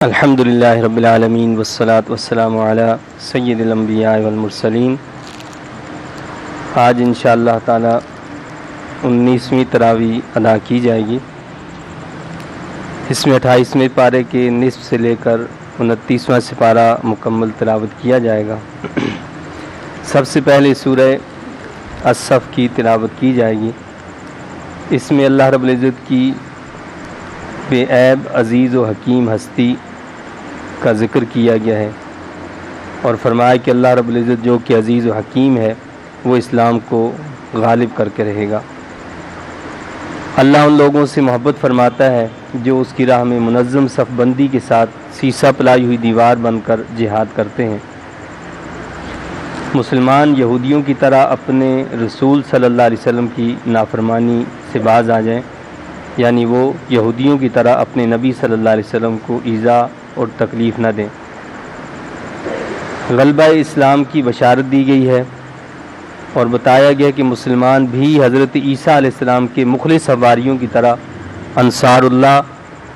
الحمدللہ رب العالمین والصلاة والسلام علی سید الانبیاء والمرسلین۔ آج انشاءاللہ تعالی 19ویں تراویح ادا کی جائے گی۔ اس میں 28ویں پارے کے نصف سے لے کر 29واں سپارہ مکمل تلاوت کیا جائے گا۔ سب سے پہلے سورہ الصف کی تلاوت کی جائے گی۔ اس میں اللہ رب العزت کی بے عیب عزیز و حکیم ہستی کا ذکر کیا گیا ہے، اور فرمایا کہ اللہ رب العزت جو کہ عزیز و حکیم ہے وہ اسلام کو غالب کر کے رہے گا۔ اللہ ان لوگوں سے محبت فرماتا ہے جو اس کی راہ میں منظم صف بندی کے ساتھ سیسہ پلائی ہوئی دیوار بن کر جہاد کرتے ہیں۔ مسلمان یہودیوں کی طرح اپنے رسول صلی اللہ علیہ وسلم کی نافرمانی سے باز آ جائیں، یعنی وہ یہودیوں کی طرح اپنے نبی صلی اللہ علیہ وسلم کو ایذا اور تکلیف نہ دیں۔ غلبہ اسلام کی بشارت دی گئی ہے اور بتایا گیا کہ مسلمان بھی حضرت عیسیٰ علیہ السلام کے مخلص حواریوں کی طرح انصار اللہ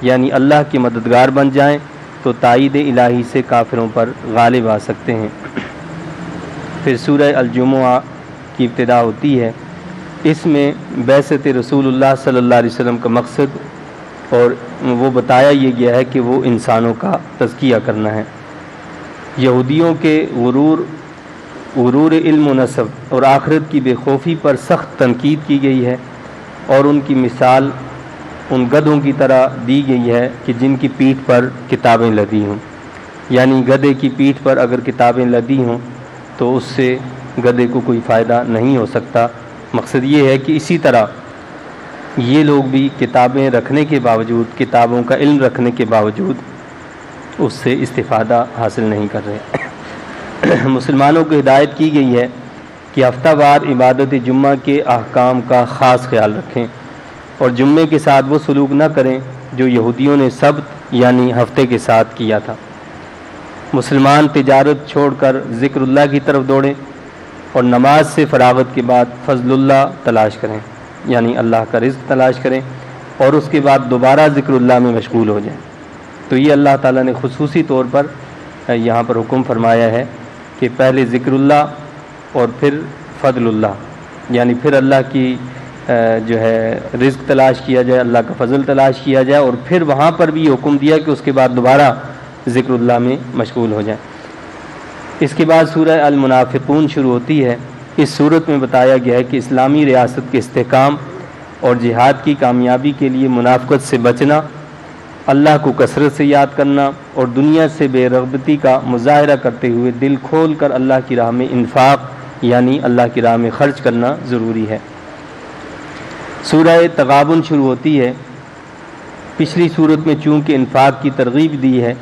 یعنی اللہ کے مددگار بن جائیں تو تائید الہی سے کافروں پر غالب آ سکتے ہیں۔ پھر سورہ الجمعہ کی ابتدا ہوتی ہے۔ اس میں بعثت رسول اللہ صلی اللہ علیہ وسلم کا مقصد اور وہ بتایا یہ گیا ہے کہ وہ انسانوں کا تزکیہ کرنا ہے۔ یہودیوں کے غرور علم و نسب اور آخرت کی بے خوفی پر سخت تنقید کی گئی ہے، اور ان کی مثال ان گدھوں کی طرح دی گئی ہے کہ جن کی پیٹھ پر کتابیں لدی ہوں، یعنی گدھے کی پیٹھ پر اگر کتابیں لدی ہوں تو اس سے گدھے کو کوئی فائدہ نہیں ہو سکتا۔ مقصد یہ ہے کہ اسی طرح یہ لوگ بھی کتابیں رکھنے کے باوجود، کتابوں کا علم رکھنے کے باوجود اس سے استفادہ حاصل نہیں کر رہے۔ مسلمانوں کو ہدایت کی گئی ہے کہ ہفتہ وار عبادت جمعہ کے احکام کا خاص خیال رکھیں اور جمعے کے ساتھ وہ سلوک نہ کریں جو یہودیوں نے سبت یعنی ہفتے کے ساتھ کیا تھا۔ مسلمان تجارت چھوڑ کر ذکر اللہ کی طرف دوڑیں اور نماز سے فراغت کے بعد فضل اللہ تلاش کریں، یعنی اللہ کا رزق تلاش کریں، اور اس کے بعد دوبارہ ذکر اللہ میں مشغول ہو جائیں۔ تو یہ اللہ تعالیٰ نے خصوصی طور پر یہاں پر حکم فرمایا ہے کہ پہلے ذکر اللہ اور پھر فضل اللہ، یعنی پھر اللہ کی جو ہے رزق تلاش کیا جائے، اللہ کا فضل تلاش کیا جائے، اور پھر وہاں پر بھی حکم دیا کہ اس کے بعد دوبارہ ذکر اللہ میں مشغول ہو جائیں۔ اس کے بعد سورہ المنافقون شروع ہوتی ہے۔ اس صورت میں بتایا گیا ہے کہ اسلامی ریاست کے استحکام اور جہاد کی کامیابی کے لیے منافقت سے بچنا، اللہ کو کثرت سے یاد کرنا اور دنیا سے بے رغبتی کا مظاہرہ کرتے ہوئے دل کھول کر اللہ کی راہ میں انفاق یعنی اللہ کی راہ میں خرچ کرنا ضروری ہے۔ سورہ تغابن شروع ہوتی ہے۔ پچھلی صورت میں چونکہ انفاق کی ترغیب دی ہے،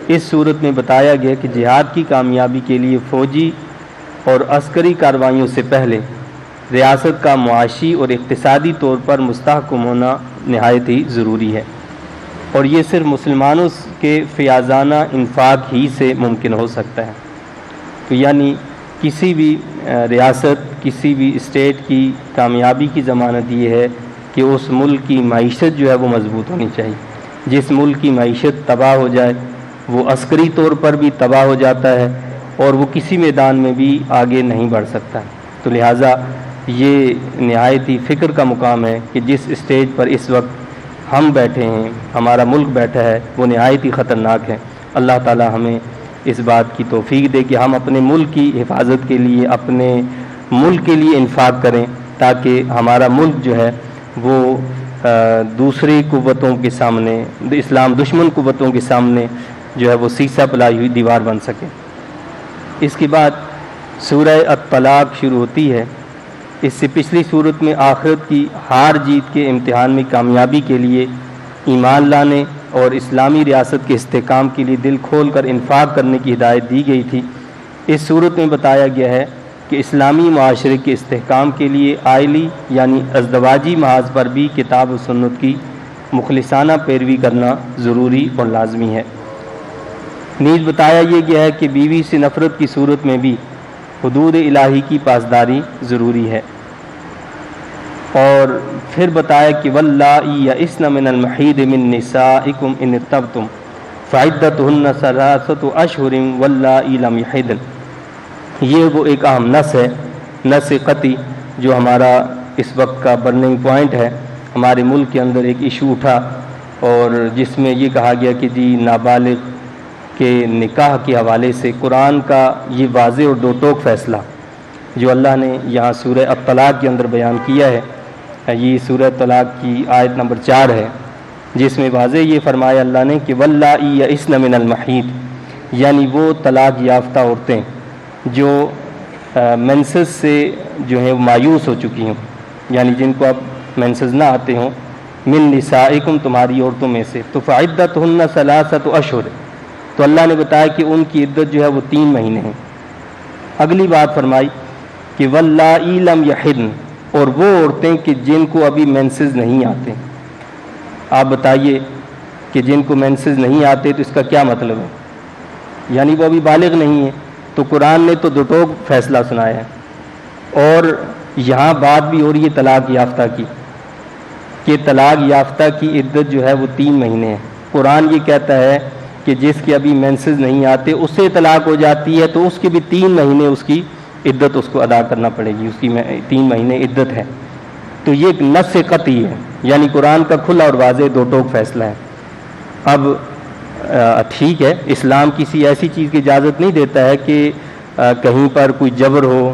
اس صورت میں بتایا گیا کہ جہاد کی کامیابی کے لیے فوجی اور عسکری کارروائیوں سے پہلے ریاست کا معاشی اور اقتصادی طور پر مستحکم ہونا نہایت ہی ضروری ہے، اور یہ صرف مسلمانوں کے فیاضانہ انفاق ہی سے ممکن ہو سکتا ہے۔ تو یعنی کسی بھی ریاست، کسی بھی اسٹیٹ کی کامیابی کی ضمانت یہ ہے کہ اس ملک کی معیشت جو ہے وہ مضبوط ہونی چاہیے۔ جس ملک کی معیشت تباہ ہو جائے وہ عسکری طور پر بھی تباہ ہو جاتا ہے اور وہ کسی میدان میں بھی آگے نہیں بڑھ سکتا۔ تو لہٰذا یہ نہایت ہی فکر کا مقام ہے کہ جس اسٹیج پر اس وقت ہم بیٹھے ہیں، ہمارا ملک بیٹھا ہے، وہ نہایت ہی خطرناک ہے۔ اللہ تعالی ہمیں اس بات کی توفیق دے کہ ہم اپنے ملک کی حفاظت کے لیے، اپنے ملک کے لیے انفاق کریں، تاکہ ہمارا ملک جو ہے وہ دوسری قوتوں کے سامنے، اسلام دشمن قوتوں کے سامنے جو ہے وہ سیسہ پلائی ہوئی دیوار بن سکے۔ اس کے بعد سورہ الطلاق شروع ہوتی ہے۔ اس سے پچھلی صورت میں آخرت کی ہار جیت کے امتحان میں کامیابی کے لیے ایمان لانے اور اسلامی ریاست کے استحکام کے لیے دل کھول کر انفاق کرنے کی ہدایت دی گئی تھی۔ اس صورت میں بتایا گیا ہے کہ اسلامی معاشرے کے استحکام کے لیے آئلی یعنی ازدواجی محاذ پر بھی کتاب و سنت کی مخلصانہ پیروی کرنا ضروری اور لازمی ہے۔ نیز بتایا یہ گیا ہے کہ بیوی سے نفرت کی صورت میں بھی حدود الہی کی پاسداری ضروری ہے۔ اور پھر بتایا کہ واللائی یئسن من المحیض من نسائکم ان ارتبتم فعدتہن ثلاثۃ اشہر واللائی لم یحضن۔ یہ وہ ایک اہم نص ہے، نص قطعی، جو ہمارا اس وقت کا برننگ پوائنٹ ہے۔ ہمارے ملک کے اندر ایک ایشو اٹھا اور جس میں یہ کہا گیا کہ جی نابالغ کے نکاح کے حوالے سے قرآن کا یہ واضح اور دو ٹوک فیصلہ جو اللہ نے یہاں سورہ الطلاق کے اندر بیان کیا ہے، یہ سورہ طلاق کی آیت نمبر 4 ہے، جس میں واضح یہ فرمایا اللہ نے کہ واللائی یئسن من المحیض، یعنی وہ طلاق یافتہ عورتیں جو مینسز سے جو ہیں مایوس ہو چکی ہوں، یعنی جن کو اب مینسز نہ آتے ہوں، من نسائکم، تمہاری عورتوں میں سے، تو فعدتہن ثلاثۃ اشہر، تو اللہ نے بتایا کہ ان کی عدت جو ہے وہ 3 مہینے ہیں۔ اگلی بات فرمائی کہ واللائی لم یحضن، اور وہ عورتیں کہ جن کو ابھی مینسز نہیں آتے۔ آپ بتائیے کہ جن کو مینسز نہیں آتے تو اس کا کیا مطلب ہے؟ یعنی وہ ابھی بالغ نہیں ہے۔ تو قرآن نے تو دو ٹوک فیصلہ سنایا ہے، اور یہاں بات بھی ہو رہی ہے طلاق یافتہ کی، کہ طلاق یافتہ کی عدت جو ہے وہ 3 مہینے ہے۔ قرآن یہ کہتا ہے کہ جس کے ابھی مینسز نہیں آتے اس سے طلاق ہو جاتی ہے تو اس کے بھی 3 مہینے اس کی عدت اس کو ادا کرنا پڑے گی، اس کی 3 مہینے عدت ہے۔ تو یہ ایک نص قطعی ہے، یعنی قرآن کا کھلا اور واضح دو ٹوک فیصلہ ہے۔ اب ٹھیک ہے، اسلام کسی ایسی چیز کی اجازت نہیں دیتا ہے کہ کہیں پر کوئی جبر ہو،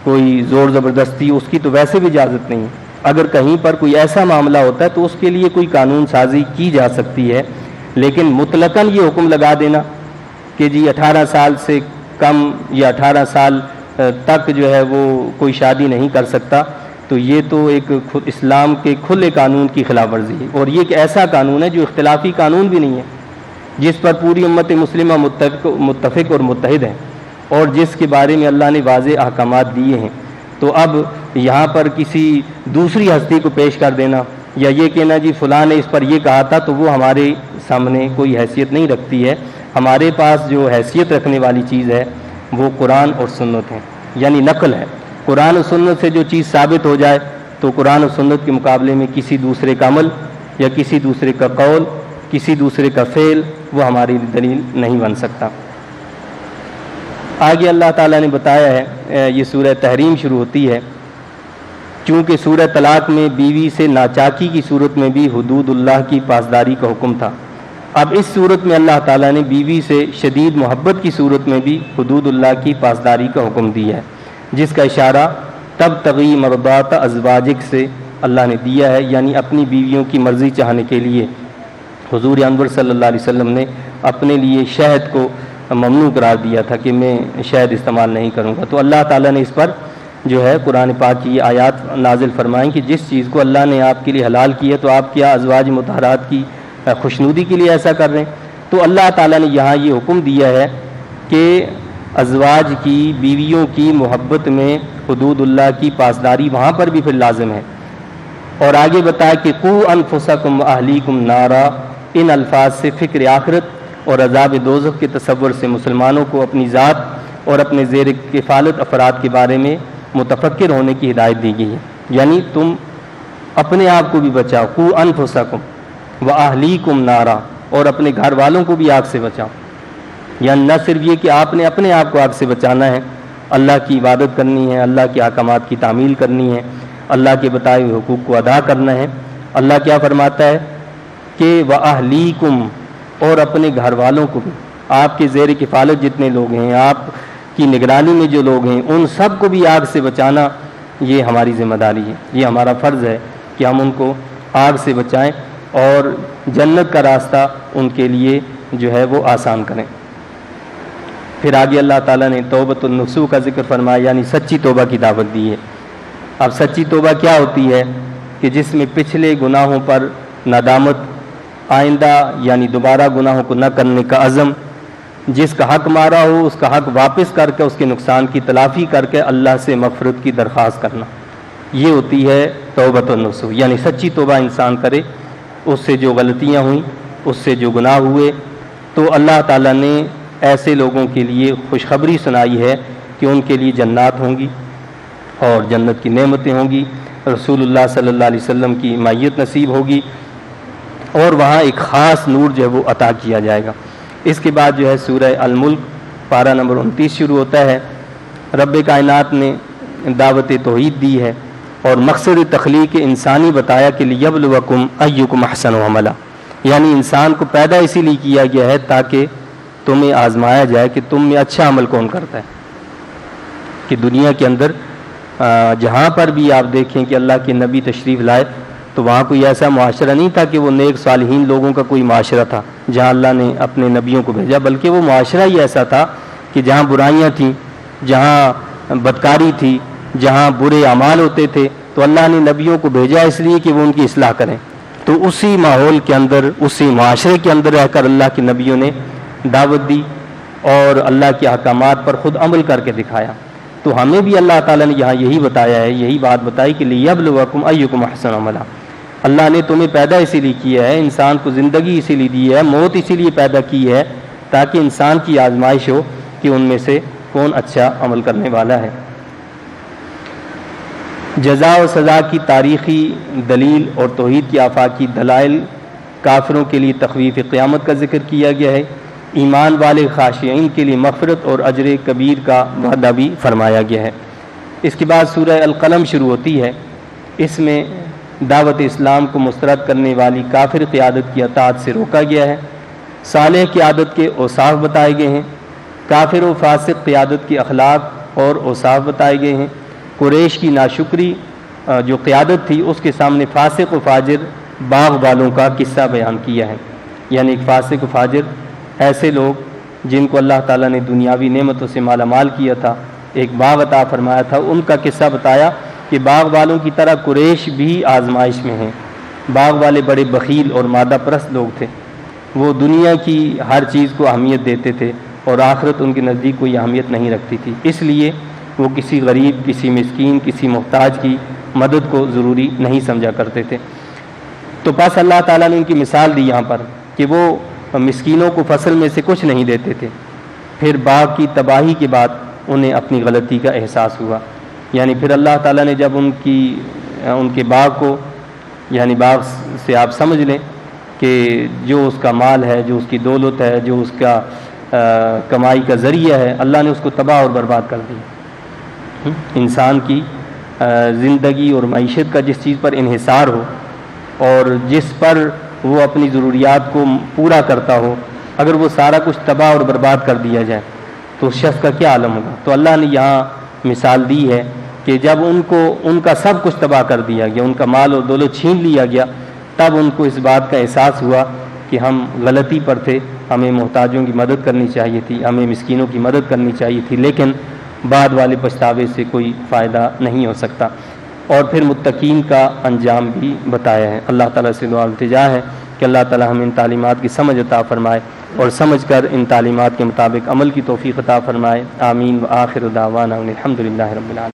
کوئی زور زبردستی، اس کی تو ویسے بھی اجازت نہیں ہے۔ اگر کہیں پر کوئی ایسا معاملہ ہوتا ہے تو اس کے لیے کوئی قانون سازی کی جا سکتی ہے، لیکن مطلقاً یہ حکم لگا دینا کہ جی 18 سال سے کم یا 18 سال تک جو ہے وہ کوئی شادی نہیں کر سکتا، تو یہ تو ایک اسلام کے کھلے قانون کی خلاف ورزی ہے، اور یہ ایک ایسا قانون ہے جو اختلافی قانون بھی نہیں ہے، جس پر پوری امت مسلمہ متفق اور متحد ہے، اور جس کے بارے میں اللہ نے واضح احکامات دیے ہیں۔ تو اب یہاں پر کسی دوسری ہستی کو پیش کر دینا یا یہ کہنا جی فلاں نے اس پر یہ کہا تھا، تو وہ ہمارے سامنے کوئی حیثیت نہیں رکھتی ہے۔ ہمارے پاس جو حیثیت رکھنے والی چیز ہے وہ قرآن اور سنت ہے، یعنی نقل ہے۔ قرآن و سنت سے جو چیز ثابت ہو جائے تو قرآن و سنت کے مقابلے میں کسی دوسرے کا عمل یا کسی دوسرے کا قول، کسی دوسرے کا فعل وہ ہماری دلیل نہیں بن سکتا۔ آگے اللہ تعالیٰ نے بتایا ہے، یہ سورہ تحریم شروع ہوتی ہے، چونکہ سورہ طلاق میں بیوی سے ناچاکی کی صورت میں بھی حدود اللہ کی پاسداری کا حکم تھا۔ اب اس صورت میں اللہ تعالیٰ نے بیوی سے شدید محبت کی صورت میں بھی حدود اللہ کی پاسداری کا حکم دیا ہے، جس کا اشارہ تبتغی مرضات ازواجک سے اللہ نے دیا ہے، یعنی اپنی بیویوں کی مرضی چاہنے کے لیے حضور انور صلی اللہ علیہ وسلم نے اپنے لیے شہد کو ممنوع قرار دیا تھا کہ میں شہد استعمال نہیں کروں گا۔ تو اللہ تعالیٰ نے اس پر جو ہے قرآن پاک کی آیات نازل فرمائیں کہ جس چیز کو اللہ نے آپ کے لیے حلال کی ہے تو آپ کیا ازواج مطہرات کی خوشنودی کے لیے ایسا کر رہے ہیں؟ تو اللہ تعالیٰ نے یہاں یہ حکم دیا ہے کہ ازواج کی، بیویوں کی محبت میں حدود اللہ کی پاسداری وہاں پر بھی پھر لازم ہے۔ اور آگے بتایا کہ قو انفسکم واہلیکم نارا، ان الفاظ سے فکر آخرت اور عذاب دوزخ کے تصور سے مسلمانوں کو اپنی ذات اور اپنے زیر کفالت افراد کے بارے میں متفکر ہونے کی ہدایت دی گئی ہے، یعنی تم اپنے آپ کو بھی بچاؤ، قو انفسکم واہلیکم نارا، اور اپنے گھر والوں کو بھی آگ سے بچاؤ۔ یعنی نہ صرف یہ کہ آپ نے اپنے آپ کو آگ سے بچانا ہے، اللہ کی عبادت کرنی ہے، اللہ کے احکامات کی تعمیل کرنی ہے، اللہ کے بتائے ہوئے حقوق کو ادا کرنا ہے۔ اللہ کیا فرماتا ہے کہ وَأَهْلِيكُمْ، اور اپنے گھر والوں کو بھی، آپ کے زیر کفالت جتنے لوگ ہیں، آپ کی نگرانی میں جو لوگ ہیں، ان سب کو بھی آگ سے بچانا یہ ہماری ذمہ داری ہے، یہ ہمارا فرض ہے کہ ہم ان کو آگ سے بچائیں اور جنت کا راستہ ان کے لیے جو ہے وہ آسان کریں۔ پھر آگے اللہ تعالیٰ نے توبۃ النصوح کا ذکر فرمایا، یعنی سچی توبہ کی دعوت دی ہے۔ اب سچی توبہ کیا ہوتی ہے؟ کہ جس میں پچھلے گناہوں پر ندامت، آئندہ یعنی دوبارہ گناہوں کو نہ کرنے کا عزم، جس کا حق مارا ہو اس کا حق واپس کر کے اس کے نقصان کی تلافی کر کے اللہ سے مغفرت کی درخواست کرنا، یہ ہوتی ہے توبۃ النصوح۔ یعنی سچی توبہ انسان کرے اس سے جو غلطیاں ہوئیں، اس سے جو گناہ ہوئے، تو اللہ تعالیٰ نے ایسے لوگوں کے لیے خوشخبری سنائی ہے کہ ان کے لیے جنات ہوں گی اور جنت کی نعمتیں ہوں گی، رسول اللہ صلی اللہ علیہ وسلم کی معیت نصیب ہوگی، اور وہاں ایک خاص نور جو ہے وہ عطا کیا جائے گا۔ اس کے بعد جو ہے سورہ الملک پارہ نمبر 29 شروع ہوتا ہے۔ رب کائنات نے دعوت توحید دی ہے اور مقصد تخلیق انسانی بتایا کہ لیبلوکم ایکم احسن عملا، یعنی انسان کو پیدا اسی لیے کیا گیا ہے تاکہ تمہیں آزمایا جائے کہ تم میں اچھا عمل کون کرتا ہے۔ کہ دنیا کے اندر جہاں پر بھی آپ دیکھیں کہ اللہ کے نبی تشریف لائے تو وہاں کوئی ایسا معاشرہ نہیں تھا کہ وہ نیک صالحین لوگوں کا کوئی معاشرہ تھا جہاں اللہ نے اپنے نبیوں کو بھیجا، بلکہ وہ معاشرہ ہی ایسا تھا کہ جہاں برائیاں تھیں، جہاں بدکاری تھی، جہاں برے اعمال ہوتے تھے، تو اللہ نے نبیوں کو بھیجا اس لیے کہ وہ ان کی اصلاح کریں۔ تو اسی ماحول کے اندر، اسی معاشرے کے اندر رہ کر اللہ کے نبیوں نے دعوت دی اور اللہ کے احکامات پر خود عمل کر کے دکھایا۔ تو ہمیں بھی اللہ تعالیٰ نے یہاں یہی بتایا ہے، یہی بات بتائی کہ لیبلوکم ایکم احسن عملا، اللہ نے تمہیں پیدا اسی لیے کیا ہے، انسان کو زندگی اسی لیے دی ہے، موت اسی لیے پیدا کی ہے تاکہ انسان کی آزمائش ہو کہ ان میں سے کون اچھا عمل کرنے والا ہے۔ جزا و سزا کی تاریخی دلیل اور توحید کی آفاقی دلائل، کافروں کے لیے تخویف قیامت کا ذکر کیا گیا ہے، ایمان والے خاشعین کے لیے مغفرت اور اجر کبیر کا وعدہ بھی فرمایا گیا ہے۔ اس کے بعد سورہ القلم شروع ہوتی ہے، اس میں دعوت اسلام کو مسترد کرنے والی کافر قیادت کی اطاعت سے روکا گیا ہے، صالح قیادت کے اوصاف بتائے گئے ہیں، کافر و فاسق قیادت کی اخلاق اور اوصاف بتائے گئے ہیں، قریش کی ناشکری جو قیادت تھی اس کے سامنے فاسق و فاجر باغ والوں کا قصہ بیان کیا ہے، یعنی ایک فاسق و فاجر ایسے لوگ جن کو اللہ تعالیٰ نے دنیاوی نعمتوں سے مالا مال کیا تھا، ایک باغ عطا فرمایا تھا، ان کا قصہ بتایا کہ باغ والوں کی طرح قریش بھی آزمائش میں ہیں۔ باغ والے بڑے بخیل اور مادہ پرست لوگ تھے، وہ دنیا کی ہر چیز کو اہمیت دیتے تھے اور آخرت ان کے نزدیک کوئی اہمیت نہیں رکھتی تھی، اس لیے وہ کسی غریب، کسی مسکین، کسی محتاج کی مدد کو ضروری نہیں سمجھا کرتے تھے۔ تو بس اللہ تعالیٰ نے ان کی مثال دی یہاں پر کہ وہ مسکینوں کو فصل میں سے کچھ نہیں دیتے تھے، پھر باغ کی تباہی کے بعد انہیں اپنی غلطی کا احساس ہوا، یعنی پھر اللہ تعالیٰ نے جب ان کے باغ کو، یعنی باغ سے آپ سمجھ لیں کہ جو اس کا مال ہے، جو اس کی دولت ہے، جو اس کا کمائی کا ذریعہ ہے، اللہ نے اس کو تباہ اور برباد کر دیا۔ انسان کی زندگی اور معیشت کا جس چیز پر انحصار ہو اور جس پر وہ اپنی ضروریات کو پورا کرتا ہو، اگر وہ سارا کچھ تباہ اور برباد کر دیا جائے تو اس شخص کا کیا عالم ہوگا۔ تو اللہ نے یہاں مثال دی ہے کہ جب ان کا سب کچھ تباہ کر دیا گیا، ان کا مال اور دولت چھین لیا گیا، تب ان کو اس بات کا احساس ہوا کہ ہم غلطی پر تھے، ہمیں محتاجوں کی مدد کرنی چاہیے تھی، ہمیں مسکینوں کی مدد کرنی چاہیے تھی، لیکن بعد والے پچھتاوے سے کوئی فائدہ نہیں ہو سکتا۔ اور پھر متقین کا انجام بھی بتایا ہے۔ اللہ تعالیٰ سے دعا التجا ہے کہ اللہ تعالیٰ ہمیں ان تعلیمات کی سمجھ عطا فرمائے اور سمجھ کر ان تعلیمات کے مطابق عمل کی توفیق عطا فرمائے۔ آمین۔ وآخر دعوانا الحمد للہ رب العالمین۔